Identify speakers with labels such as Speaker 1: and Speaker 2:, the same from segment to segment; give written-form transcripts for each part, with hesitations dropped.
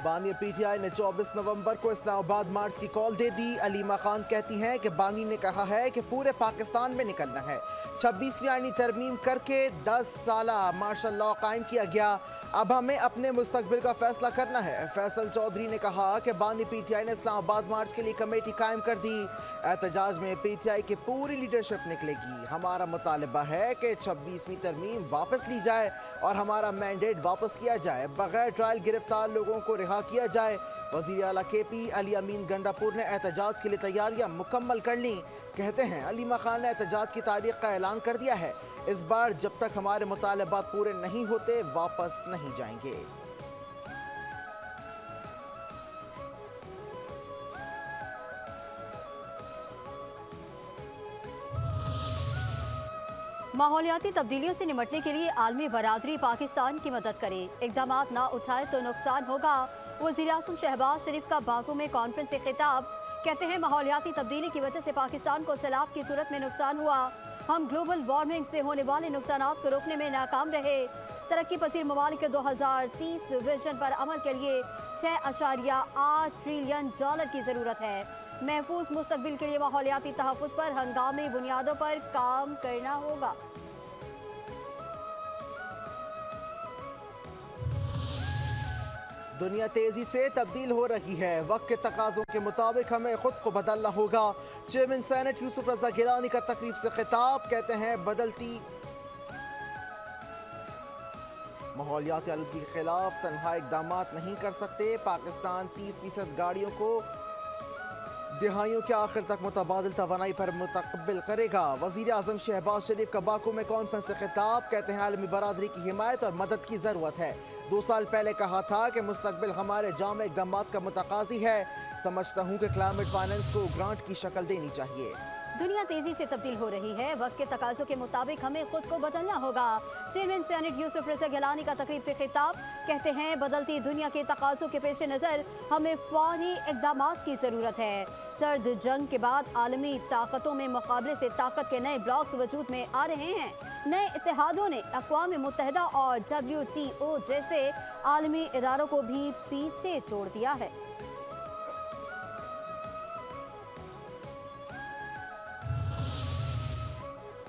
Speaker 1: बानी पीटीआई ने 24 नवंबर को इस्लामाबाद मार्च की कॉल दे दी। अलीमा खान कहती हैं कि बानी ने कहा है कि पूरे पाकिस्तान में निकलना है। 26वीं आईनी तरमीम करके 10 साला मार्शल लॉ कायम किया गया। अब हमें अपने मुस्तकबिल का फैसला करना है। फैसल चौधरी ने कहा कि बानी पीटीआई ने इस्लामाबाद मार्च के लिए कमेटी कायम कर दी। एहतजाज में पीटीआई की पूरी लीडरशिप निकलेगी। हमारा मुतालबा है कि 26वीं तरमीम वापस ली जाए और हमारा मैंडेट वापस किया जाए। बगैर ट्रायल गिरफ्तार लोगों को रिहा किया जाए। वज़ीर आला केपी अली अमीन गंडापुर ने एहतजाज के लिए तैयारियां मुकम्मल कर ली। कहते हैं अलीमा खान ने एहतजाज की तारीख का ऐलान कर दिया है। इस बार जब तक हमारे मुतालबात पूरे नहीं होते वापस नहीं जाएंगे।
Speaker 2: माहौलियाती तब्दीलियों से निपटने के लिए आलमी बरादरी पाकिस्तान की मदद करे। इकदाम ना उठाए तो नुकसान होगा। वज़ीर आज़म शहबाज शरीफ का बाकू में कॉन्फ्रेंस से खिताब। कहते हैं माहौलियाती तब्दीली की वजह से पाकिस्तान को सैलाब की सूरत में नुकसान हुआ। हम ग्लोबल वार्मिंग से होने वाले नुकसानात को रोकने में नाकाम रहे। तरक्की पसीर ममालिक के 2030 विजन पर अमल के लिए $6.8 ट्रिलियन की ज़रूरत है। महफूज मुस्तकबिल के लिए माहौलियाती तहफ़्फ़ुज़ पर हंगामी बुनियादों पर काम करना होगा।
Speaker 1: दुनिया तेजी से तब्दील हो रही है। वक्त के तकाज़ों के मुताबिक हमें खुद को बदलना होगा। चेयरमैन सेनेट यूसुफ रजा गिलानी का तकरीब से खिताब। कहते हैं बदलती माहौलियाती आलूदगी के खिलाफ तनहा इकदाम नहीं कर सकते। पाकिस्तान 30% गाड़ियों को दिहाइयों के आखिर तक मुतबादिल तवानाई पर मुतकबिल करेगा। वज़ीर आज़म शहबाज शरीफ का बाकू में कॉन्फ्रेंस से खिताब। कहते हैं आलमी बरादरी की हिमायत और मदद की ज़रूरत है। 2 साल पहले कहा था कि मुस्तकबिल हमारे जाम इक़दाम का मुतकाज़ी है। समझता हूँ कि क्लाइमेट फाइनेंस को ग्रांट की शक्ल देनी चाहिए।
Speaker 2: दुनिया तेजी से तब्दील हो रही है। वक्त के तकाज़ों के मुताबिक हमें खुद को बदलना होगा। चेयरमैन सेनेट यूसुफ रज़ा गिलानी का तकरीब से खिताब। कहते हैं बदलती दुनिया के तकाज़ों के पेश नज़र हमें फौरी इक़दाम की ज़रूरत है। सर्द जंग के बाद आलमी ताकतों में मुकाबले से ताकत के नए ब्लॉक्स वजूद में आ रहे हैं। नए इत्तेहादों ने अक़वाम मुत्तहिदा और WTO जैसे आलमी इदारों को भी पीछे छोड़ दिया है।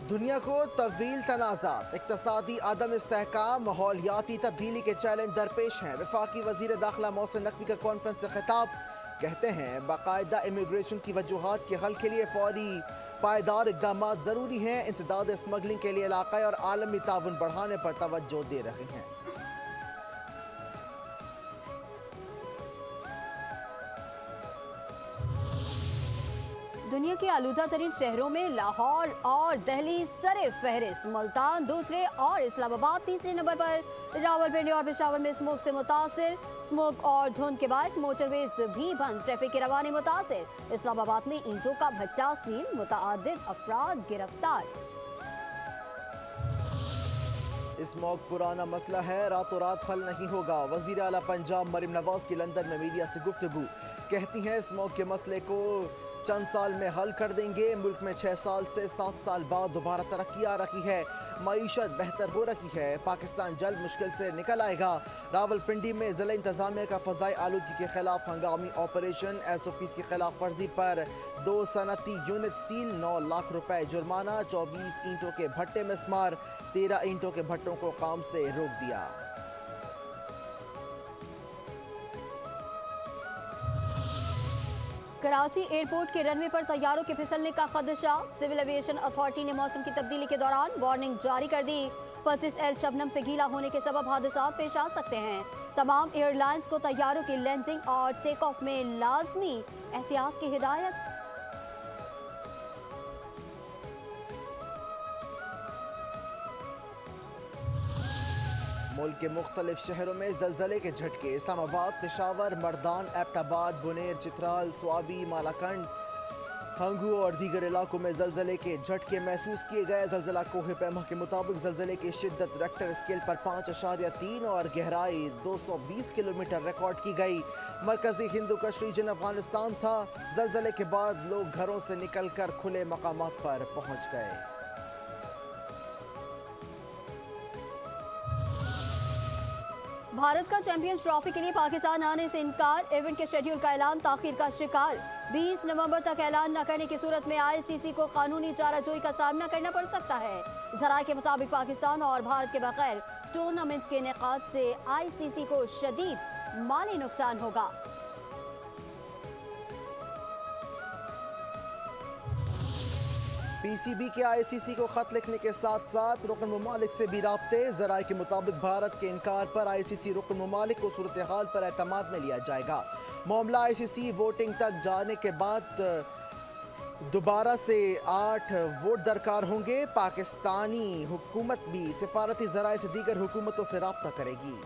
Speaker 1: दुनिया को तवील तनाज़ात, इक़्तिसादी अदम इस्तेहकाम, माहौलियाती तब्दीली के चैलेंज दरपेश हैं। वफाकी वज़ीर दाखिला मोहसिन नकवी का कॉन्फ्रेंस से खिताब। कहते हैं बाकायदा इमिग्रेशन की वजूहात के हल के लिए फौरी पायदार इक़दाम ज़रूरी हैं। इंसदाद स्मगलिंग के लिए इलाक़ाई और आलमी ताउन बढ़ाने पर तवज्जो दे रहे हैं।
Speaker 2: दुनिया के आलूदा तरीन शहरों में लाहौर और दिल्ली सरे फहरिस्त, मुल्तान दूसरे और इस्लामाबाद तीसरे नंबर पर। रावलपिंडी और पेशावर में स्मोक से मुतासिर। स्मोक और धुंध के बायस मोटरवेज भी बंद, ट्रैफिक की रवानी मुतासिर। इस्लामाबाद में ईंटों का भट्टा सील, मुतअद्दिद अफराद गिरफ्तार।
Speaker 1: स्मोक पुराना मसला है, रातों रात हल नहीं होगा। वज़ीर आला पंजाब मरीम नवाज की लंदन में मीडिया से गुफ्तगू। कहती हैं स्मोक के मसले को चंद साल में हल कर देंगे। मुल्क में 6 साल से 7 साल बाद दोबारा तरक्की आ रही है। मईशत बेहतर हो रही है। पाकिस्तान जल्द मुश्किल से निकल आएगा। रावलपिंडी में ज़िला इंतज़ामिया का फ़ज़ाई आलूदगी के खिलाफ हंगामी ऑपरेशन। SOPs की खिलाफ वर्जी पर 2 सनती यूनिट सील, 9 लाख रुपए जुर्माना। 24 ईंटों के भट्टे मिस्मार, 13 ईंटों के भट्टों को काम से रोक दिया।
Speaker 2: कराची एयरपोर्ट के रनवे पर तैयारों के फिसलने का खदशा। सिविल एविएशन अथॉरिटी ने मौसम की तब्दीली के दौरान वार्निंग जारी कर दी। 25L शबनम से गीला होने के सबब हादसा पेश आ सकते हैं। तमाम एयरलाइंस को तैयारों की लैंडिंग और टेक ऑफ में लाजमी एहतियात की हिदायत।
Speaker 1: मुल्क के मुख्तलिफ शहरों में ज़लज़ले के झटके। इस्लामाबाद, पेशावर, मर्दान, एबटाबाद, बुनेर, चित्राल, स्वाबी, मालाकंड, हंगू और दीगर इलाकों में ज़लज़ले के झटके महसूस किए गए। ज़लज़ला कोहे पैमा के मुताबिक ज़लज़ले की शिद्दत रेक्टर स्केल पर 5.3 और गहराई 220 किलोमीटर रिकॉर्ड की गई। मरकज़ी हिंदू कश रीजन अफगानिस्तान था। ज़लज़ले के बाद लोग घरों से निकल कर खुले मकामात पर पहुँच गए।
Speaker 2: भारत का चैंपियंस ट्रॉफी के लिए पाकिस्तान आने से इनकार, इवेंट के शेड्यूल का ऐलान ताखीर का शिकार। 20 नवंबर तक ऐलान न करने की सूरत में आईसीसी को कानूनी चाराजोई का सामना करना पड़ सकता है। जराये के मुताबिक पाकिस्तान और भारत के बगैर टूर्नामेंट के इनेकाद से आईसीसी को शदीद माली नुकसान होगा।
Speaker 1: पीसीबी के आईसीसी को खत लिखने के साथ साथ रुकन ममालिक से भी राब्ते। जराये के मुताबिक भारत के इनकार पर आईसीसी रुकन ममालिक को सूरत हाल पर एतमाद में लिया जाएगा। मामला आईसीसी वोटिंग तक जाने के बाद दोबारा से 8 वोट दरकार होंगे। पाकिस्तानी हुकूमत भी सिफारती जराये से दीगर हुकूमतों से राब्ता करेगी।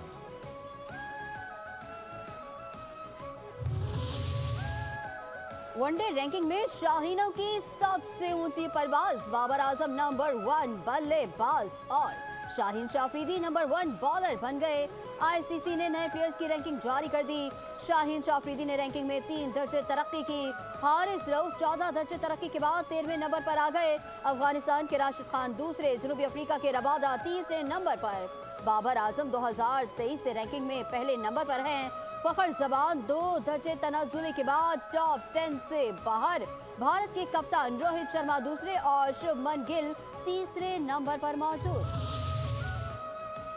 Speaker 2: वनडे रैंकिंग में शाहीनों की सबसे ऊंची परवाज। बाबर आजम नंबर 1 बल्लेबाज और शाहीन शाफरीदी नंबर 1 बॉलर बन गए। आईसीसी ने नए प्लेयर्स की रैंकिंग जारी कर दी। शाहीन शाफरीदी ने रैंकिंग में 3 दर्जे तरक्की की। हारिस रऊफ 14 दर्जे तरक्की के बाद 13वें नंबर पर आ गए। अफगानिस्तान के राशिद खान दूसरे, जनूबी अफ्रीका के रबादा तीसरे नंबर पर। बाबर आजम 2023 से रैंकिंग में पहले नंबर पर हैं। फखर जबान 2 दर्जे तनाजुली के बाद टॉप 10 से बाहर। भारत के कप्तान रोहित शर्मा दूसरे और शुभमन गिल तीसरे नंबर पर मौजूद।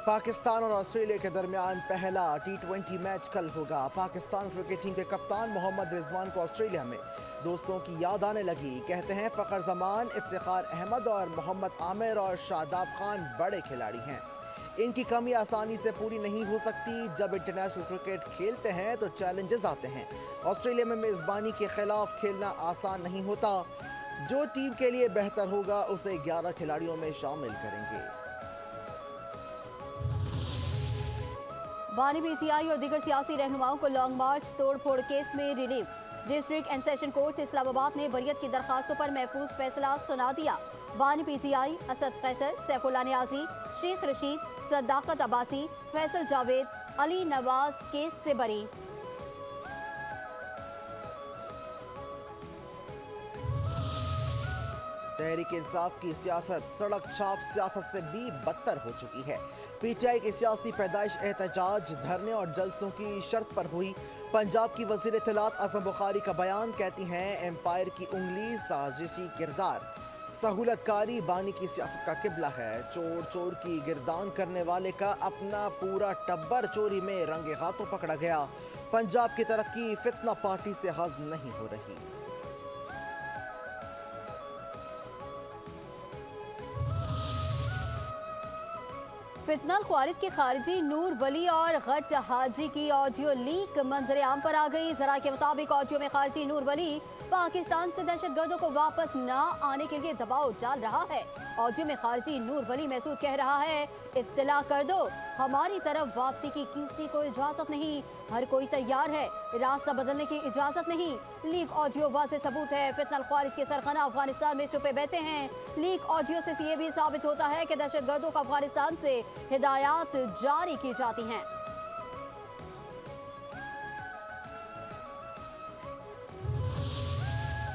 Speaker 1: पाकिस्तान और ऑस्ट्रेलिया के दरमियान पहला T20 मैच कल होगा। पाकिस्तान क्रिकेट टीम के कप्तान मोहम्मद रिजवान को ऑस्ट्रेलिया में दोस्तों की याद आने लगी। कहते हैं फखर जमान, इफ्तिखार अहमद और मोहम्मद आमिर और शादाब खान बड़े खिलाड़ी हैं। इनकी कमी आसानी से पूरी नहीं हो सकती। जब इंटरनेशनल क्रिकेट खेलते हैं तो चैलेंजेस आते हैं। ऑस्ट्रेलिया में मेज़बानी के खिलाफ खेलना आसान नहीं होता। जो टीम के लिए बेहतर होगा उसे 11 खिलाड़ियों में शामिल करेंगे।
Speaker 2: बानी पीटीआई और दीगर सियासी रहनुमाओं को लॉन्ग मार्च तोड़फोड़ केस में relief. District and session court Islamabad ने बरियत की दरखास्तों पर महफूज फैसला सुना दिया। बानी पीटीआई असद कैसर, सैफुल्लाह नियाज़ी, शेख रशीद, सदाकत अब्बासी, फैसल जावेद, अली नवाज केस से बरी।
Speaker 1: तहरीक इंसाफ की सियासत सड़क छाप सियासत से भी बदतर हो चुकी है। पीटीआई की सियासी पैदाइश एहतजाज, धरने और जलसों की शर्त पर हुई। पंजाब की वज़ीर इत्तलात असम बुखारी का बयान, कहती हैं एम्पायर की उंगली साजिशी किरदार। सहूलतकारी बानी की सियासत का किबला है। चोर चोर की गिरदान करने वाले का अपना पूरा टब्बर चोरी में रंगे हाथों पकड़ा गया। पंजाब की तरक्की फितना पार्टी से हज़म नहीं हो रही।
Speaker 2: फितनल ख्वारिज के खारिजी नूर वली और गट हाजी की ऑडियो लीक मंजर आम पर आ गई। जरा के मुताबिक ऑडियो में खारिजी नूर वली पाकिस्तान से दहशतगर्दों को वापस न आने के लिए दबाव डाल रहा है। ऑडियो में खारिजी नूर वली महसूद कह रहा है, इत्तला कर दो, हमारी तरफ वापसी की किसी को इजाजत नहीं, हर कोई तैयार है, रास्ता बदलने की इजाजत नहीं। लीक ऑडियो वाज़ेह सबूत है फितनल ख्वारिज के सरखना अफगानिस्तान में छुपे बैठे हैं। लीक ऑडियो से ये भी साबित होता है कि दहशतगर्दों को अफगानिस्तान से हिदायत जारी की जाती हैं।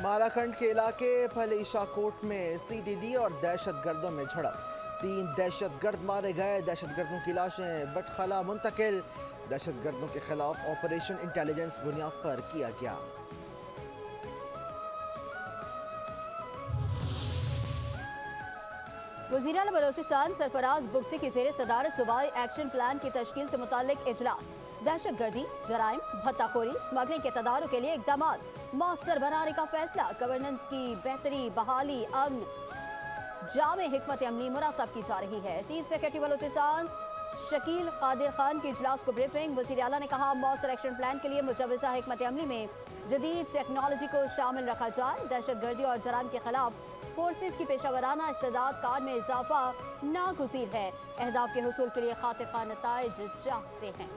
Speaker 1: मालाखंड के इलाके फलेशा कोट में सीडीडी और दहशतगर्दों में झड़प। 3 दहशतगर्द मारे गए। दहशतगर्दों की लाशें बटखला मुंतकिल। दहशतगर्दों के खिलाफ ऑपरेशन इंटेलिजेंस बुनियाद पर किया गया।
Speaker 2: वज़ीर आला बलोचिस्तान सरफराज बुगटी की ज़ेर सदारत सूबाई एक्शन प्लान की तश्कील से मुताल्लिक इजलास। दहशतगर्दी, जराइम, भत्ताखोरी, स्मगलिंग के तदारुक के लिए इक़दामात मौसर बनाने का फैसला। गवर्नेंस की बेहतरी, बहाली, अमन, जामे हिकमत अमली मुरातब की जा रही है। चीफ सेक्रेटरी बलोचिस्तान शकील कादिर खान के इजलास को ब्रीफिंग। वज़ीर आला ने कहा, मौसर एक्शन प्लान के लिए मुजव्वज़ा हिकमत अमली में जदीद टेक्नोलॉजी को शामिल रखा जाए। दहशतगर्दी और जराइम के खिलाफ फोर्सेस की पेशावराना इस्तेदाद कार में इजाफा नागुज़ीर है। अहदाफ के हुसूल के लिए खातिर खां नताइज चाहते हैं।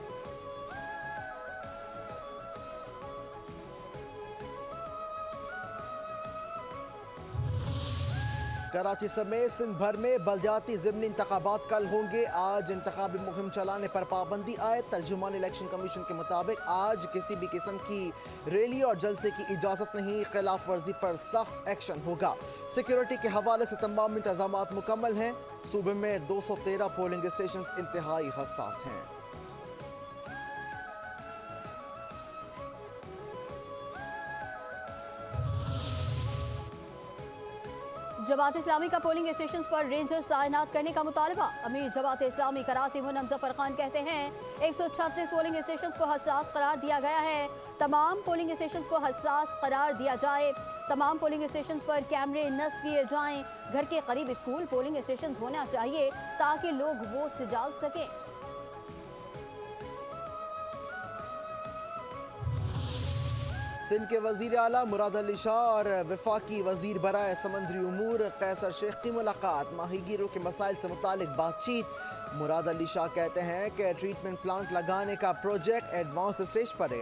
Speaker 1: कराची समेत सिंध भर में बलदियाती ज़िमनी इंतखाबात कल होंगे। आज इंतखाबी मुहिम चलाने पर पाबंदी आए। तर्जुमान इलेक्शन कमीशन के मुताबिक आज किसी भी किस्म की रैली और जलसे की इजाज़त नहीं। खिलाफ वर्जी पर सख्त एक्शन होगा। सिक्योरिटी के हवाले से तमाम इंतजामात मुकम्मल हैं। सूबे में 213 पोलिंग स्टेशन इंतहाई हसास हैं।
Speaker 2: जमात इस्लामी का पोलिंग स्टेशन पर रेंजर्स तैनात करने का मुतालबा। अमीर जमात इस्लामी कराची मुन्नम जफर खान कहते हैं 136 पोलिंग स्टेशन को हसास करार दिया गया है। तमाम पोलिंग स्टेशन को हसास करार दिया जाए। तमाम पोलिंग स्टेशन पर कैमरे नस्ब किए जाएं। घर के करीब स्कूल पोलिंग स्टेशन होना चाहिए ताकि लोग वोट डाल सकें।
Speaker 1: सिंध के वजीर आला मुराद अली शाह और वफाकी वजीर बराए समंदरी उमूर कैसर शेख की मुलाकात। माहीगीरों के मसाइल से मुतालिक बातचीत। मुराद अली शाह कहते हैं कि ट्रीटमेंट प्लांट लगाने का प्रोजेक्ट एडवांस स्टेज पर है।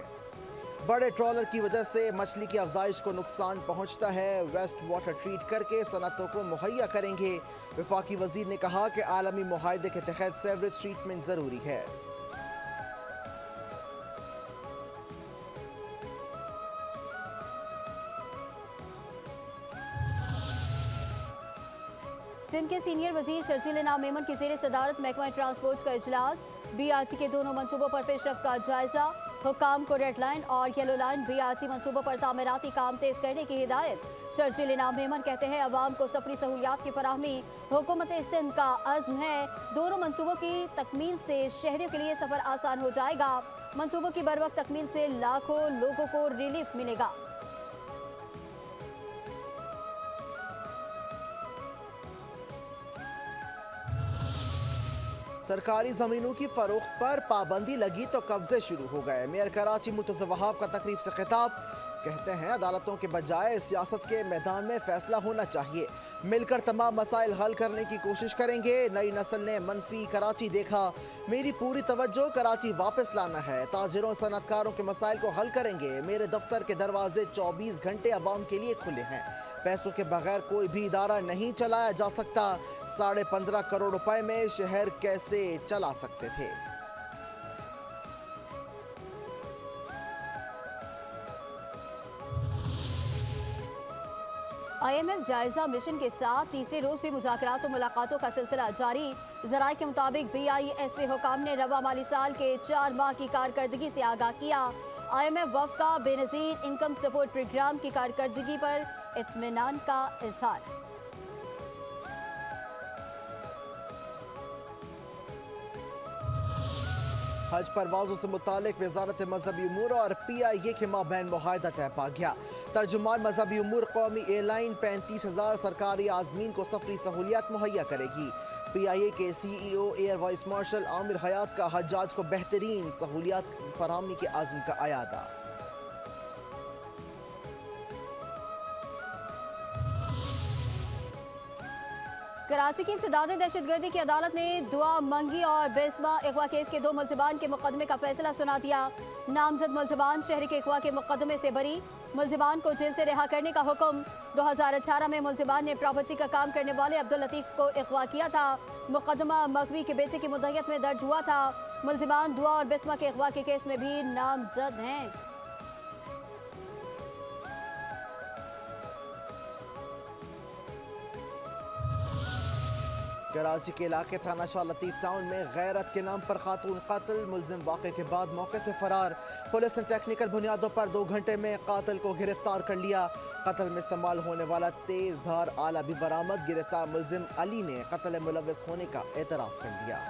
Speaker 1: बड़े ट्रॉलर की वजह से मछली की अफजाइश को नुकसान पहुंचता है। वेस्ट वाटर ट्रीट करके सनतों को मुहैया करेंगे। वफाकी वजीर ने कहा कि आलमी मुआहदे के तहत सेवरेज ट्रीटमेंट ज़रूरी है।
Speaker 2: सिंध के सीनियर वजीर शर्जील इनाम मेमन की जेर सदारत महकमा ट्रांसपोर्ट का इजलास। BRT के दोनों मनसूबों पर पेशरफ का जायजा। हुकाम को रेड लाइन और येलो लाइन BRT मनसूबों पर तामीराती काम तेज करने की हिदायत। शर्जील इनाम मेमन कहते हैं अवाम को सफरी सहूलियात की फराहमी हुकूमत सिंध का अज़्म है। दोनों मनसूबों की तकमील से शहरियों के लिए सफर आसान हो जाएगा। मनसूबों की बर वक्त तकमील से लाखों लोगों को रिलीफ मिलेगा।
Speaker 1: सरकारी जमीनों की फरोख्त पर पाबंदी लगी तो कब्जे शुरू हो गए। मेयर कराची मुर्तज़ा वहाब का तकरीब से खिताब। कहते हैं अदालतों के बजाय सियासत के मैदान में फैसला होना चाहिए। मिलकर तमाम मसाइल हल करने की कोशिश करेंगे। नई नस्ल ने मनफी कराची देखा। मेरी पूरी तवज्जो कराची वापस लाना है। ताजिरों सनतकारों के मसाइल को हल करेंगे। मेरे दफ्तर के दरवाजे 24 घंटे अवाम के लिए खुले हैं। पैसों के बगैर कोई भी इदारा नहीं चलाया जा सकता। 15.5 करोड़ रुपए में शहर कैसे चला सकते थे।
Speaker 2: IMF जायजा मिशन के साथ तीसरे रोज भी मुज़ाकरात और मुलाकातों का सिलसिला जारी। ज़राए के मुताबिक BISP हुकाम ने रवा माली साल के 4 माह की कारकर्दगी से आगाह किया। IMF वफ़ का बेनज़ीर इनकम सपोर्ट प्रोग्राम की कारकर्दगी पर इत्मीनान का इजहार।
Speaker 1: हज परवाजों से मुतालिक वजारत मजहबी उमूर और PIA के माबैन मुआहदा तय पा गया। तर्जुमान मजहबी उमूर कौमी एयरलाइन 35,000 सरकारी आजमीन को सफरी सहूलियात मुहैया करेगी। PIA के CEO air vice marshal Aamir Hayat का हज्जाज को बेहतरीन सहूलियात फराहमी के आज़म का अयादा।
Speaker 2: कराची की इंसदाद दहशतगर्दी की अदालत ने दुआ मंगी और बेस्मा अगवा केस के 2 मुलजिमान के मुकदमे का फैसला सुना दिया। नामजद मुलजिमान शहर के अगवा के मुकदमे से बरी। मुलजिमान को जेल से रिहा करने का हुक्म। 2018 में मुलजिमान ने प्रॉपर्टी का काम करने वाले अब्दुल लतीफ को अगवा किया था। मुकदमा मगवी के बेटे की मुद्दत में दर्ज हुआ था। मुलजिमान दुआ और बेस्मा के अगवा के केस में भी नामजद हैं।
Speaker 1: कराची के इलाके थाना शाह लतीफ टाउन में गैरत के नाम पर खातून कत्ल। मुलजिम वाक़े के बाद मौके से फरार। पुलिस ने टेक्निकल बुनियादों पर 2 घंटे में कातिल को गिरफ्तार कर लिया। कत्ल में इस्तेमाल होने वाला तेज धार आला भी बरामद। गिरफ्तार मुलजिम अली ने कत्ल मुलव्वस होने का एतराफ़ कर लिया।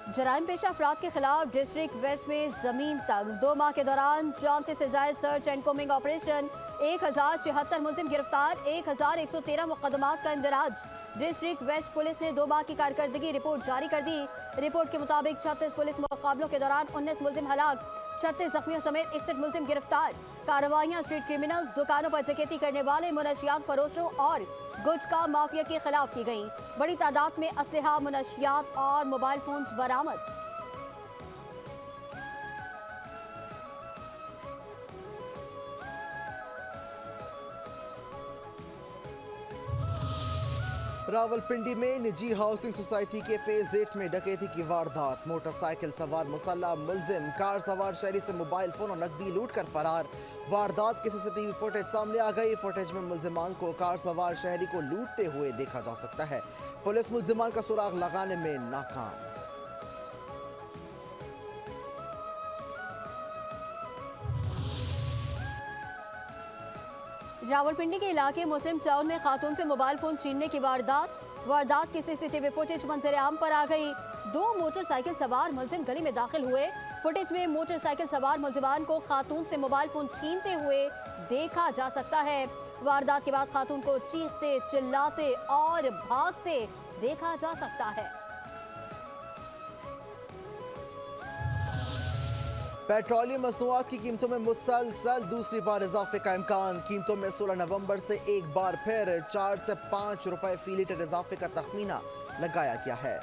Speaker 2: जराइम पेशा अफराद के खिलाफ डिस्ट्रिक्ट वेस्ट में जमीन तक 2 माह के दौरान 34 से जायद सर्च एंड कोमिंग ऑपरेशन। 1076 मुलजिम गिरफ्तार। 1113 मुकदमात का इंदराज। डिस्ट्रिक्ट वेस्ट पुलिस ने 2 माह की कारकर्दगी रिपोर्ट जारी कर दी। रिपोर्ट के मुताबिक 36 पुलिस मुकाबलों के दौरान 19 मुलजिम हलाक। 36 जख्मियों समेत 61 मुलजिम गिरफ्तार। कार्रवाइयां स्ट्रीट क्रिमिनल्स, दुकानों पर डकैती करने वाले मुनशियात फरोशों और गुटखा माफिया के खिलाफ की गई। बड़ी तादाद में असलहा, मुनशियात और मोबाइल फोन्स बरामद।
Speaker 1: रावलपिंडी में निजी हाउसिंग सोसाइटी के फेज 8 में डकैती की वारदात। मोटरसाइकिल सवार मुसल्ला मुलजिम कार सवार शहरी से मोबाइल फोन और नकदी लूट कर फरार। वारदात की CCTV फुटेज सामने आ गई। फुटेज में मुलजिमान को कार सवार शहरी को लूटते हुए देखा जा सकता है। पुलिस मुलजिमान का सुराग लगाने में नाकाम।
Speaker 2: रावलपिंडी के इलाके मुस्लिम टाउन में खातून से मोबाइल फोन छीनने की वारदात की सीसीटीवी फुटेज मंजर आम पर आ गई। 2 मोटरसाइकिल सवार मुलजिम गली में दाखिल हुए। फुटेज में मोटरसाइकिल सवार मुलजिमान को खातून से मोबाइल फोन छीनते हुए देखा जा सकता है। वारदात के बाद खातून को चीखते, चिल्लाते और भागते देखा जा सकता है।
Speaker 1: पेट्रोलियम मसनूआत की कीमतों में मुसलसल दूसरी बार इजाफे का इम्कान। कीमतों में 16 नवंबर से एक बार फिर 4 से 5 रुपए फी लीटर इजाफे का तखमीना लगाया गया है।